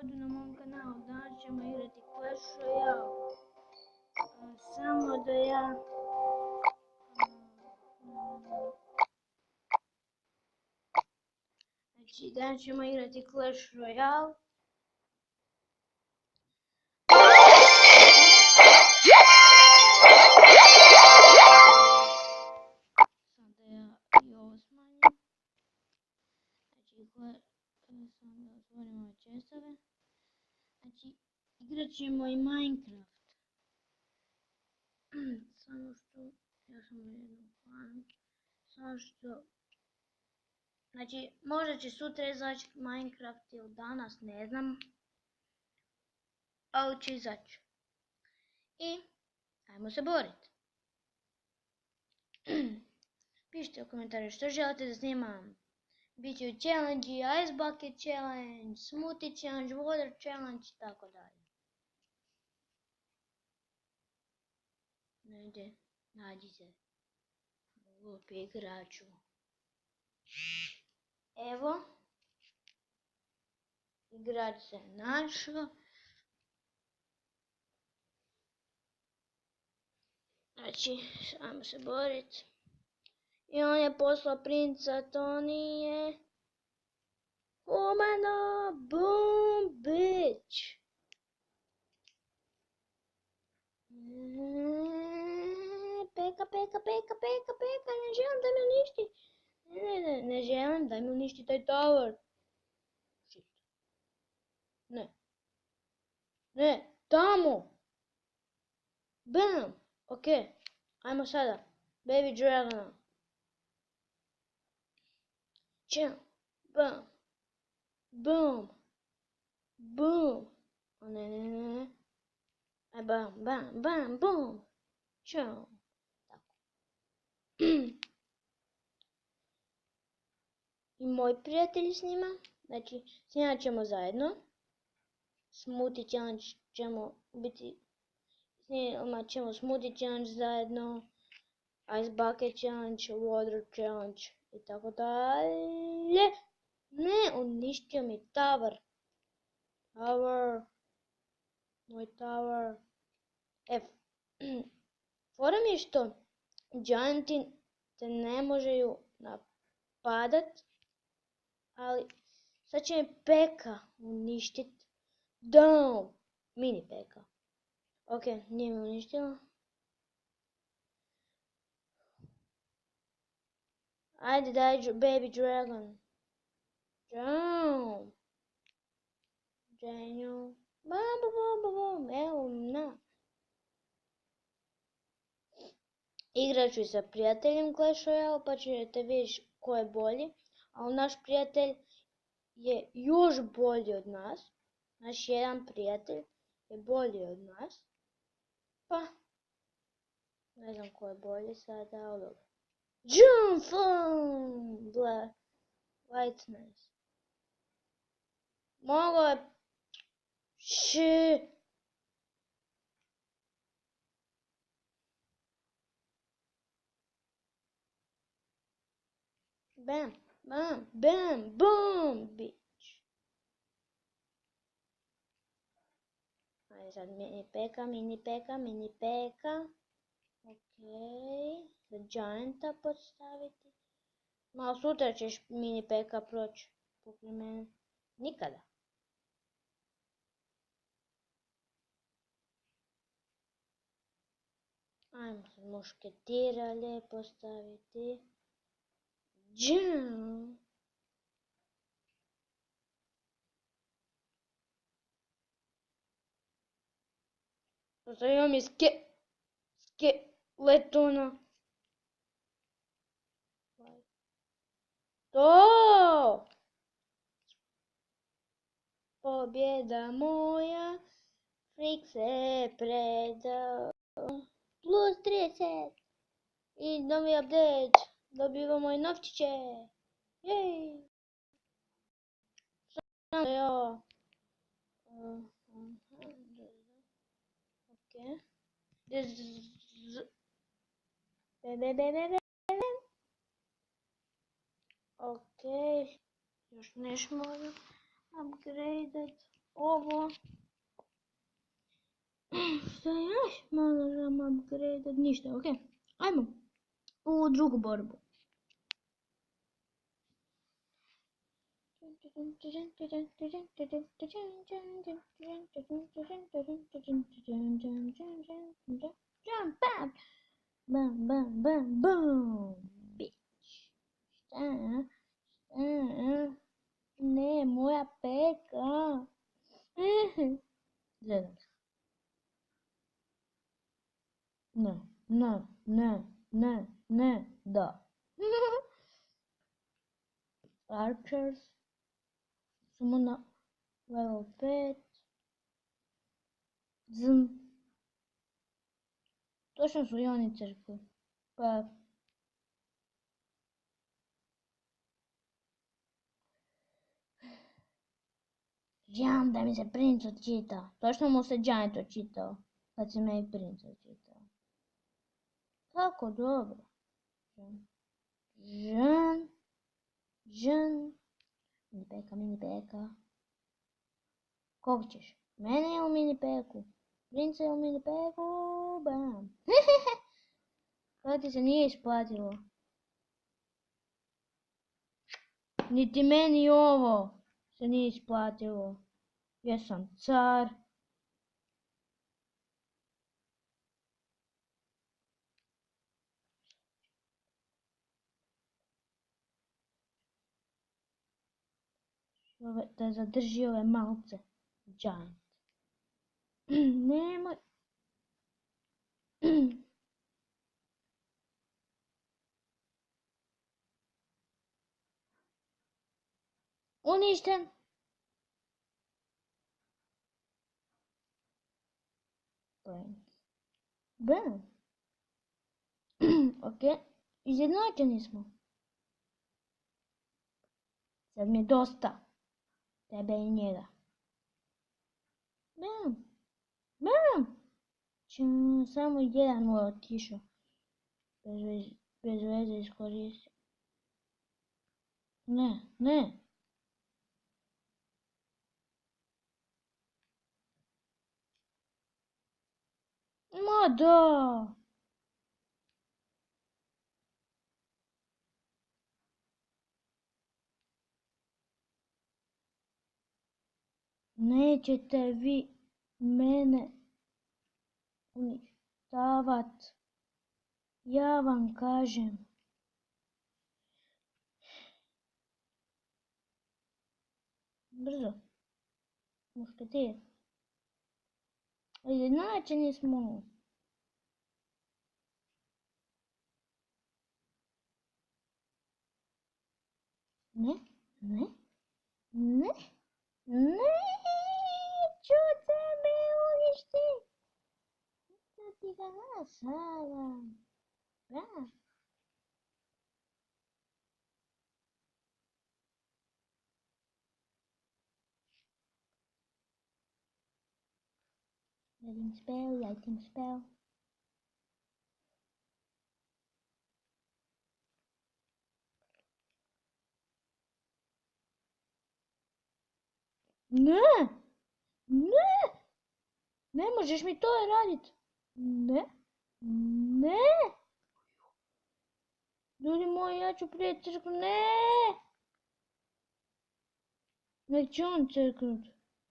dobrodošli na mom kanalu. Danas ćemo igrati Clash Royale. Samo da ja... Znači, danas ćemo igrati Clash Royale. Samo da ja i ovo smanjim. Znači, samo da otvorim ove čestove. Znači, igrat ćemo i Minecraft. Samo što, ja sam u jednom planu. Samo što, znači, možda će sutra izaći Minecraft ili danas, ne znam. Ali će izaći. I, ajmo se boriti. Pišite u komentarju što želite da snimam. Biće challenge, ice bucket challenge, smoothie challenge, water challenge i tako dalje. Negdje, nađi se. Glupi igraču. Evo. Igrač se našao. Znači, ajmo se boriti. I on je poslao princa Tonije. Humano, boom, bitch. Peka, ne želim da me uništi. Ne želim da me uništi taj tower. Shit. Ne, tamo. Bam, ok, ajmo sada. Baby Dragona. Chill, bam, boom, boom. O ne. Aj bam, boom. Chill. Tako. I moji prijatelji s njima. Znači, snimat ćemo zajedno. Smoothie challenge ćemo biti. Snimat ćemo smoothie challenge zajedno. Ice bucket challenge, water challenge i tako dalje. Ne, uništio mi tower. Moj tower. Fora mi je što gianti te ne možeju napadat, ali sad će mi Peka uništit. Down, mini Peka. Ok, nije mi uništila. Ajde daj Baby Dragon. Down. Daniel. Bam. Evo na. Igrat ću sa prijateljem Clash Royale pa ćete vidjeti ko je bolji. Ali naš prijatelj je još bolji od nas. Naš jedan prijatelj je bolji od nas. Pa, ne znam ko je bolji sada, ali dobro. Jump from black whiteness. Mogo je... Bam, boom, bitch. Ajde sad mini Peka. Okej, za Gianta postaviti. Malo sutra ćeš mini Peka proći pokraj mene. Nikada. Ajmo sad mušketira lijepo staviti. Džum. Postavio mi skeletona. To! Pobjeda moja, Frik se predao. Plus 30. I novi update. Dobivamo i novčiće. Jej. Samo ja. Ok. Ok. Još nešto moram upgradeat. ovo. Šta još? Malo želim upgrade, ništa, ok. Ajmo u drugu borbu. Jump back! Bam, bam, bam, bam! Bitch! Šta? Ne, moja peka! Zedam se. Ne, da. Archers. Samo na level 5. Točno su i oni crkli. Pa... Želim da mi se princ očita. Točno mu se Giant očitao. Kad se me i princ očitao. Kako dobro. Žen. Mini peka. Kog ćeš? Mene ili mini peku? Princa ili mini peku? Bam. Kako ti se nije isplatilo? Niti meni ovo se nije isplatilo. Jesam car. Da zadrži ove malce. Giant. Nemoj. Uništen. Bam. Ok. Izjednačeni smo. Sad mi je dosta. Tebe i njega. Bam. Samo jedan mu je otišao. Bez veze iskoristio. Ne. Ma da. Nećete vi mene uništavat. Ja vam kažem. Brzo. Mušketir. Izjednačeni smo. Ne. Neću tebe uništit. Da ti ga nasavam. Da. Lighting spell. Ne možeš mi to radit. Ne. Ljudi moji, ja ću prije crknut. Nek će on crknut.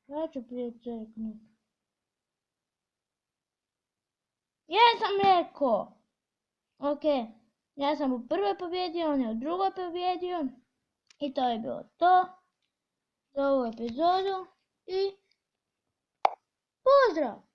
Ja ću prije crknut. Ja sam rekao. Ok. Ja sam u prvoj pobjedio, on je u drugoj pobjedio. I to je bilo to. Za ovu epizodu. I pozdrav!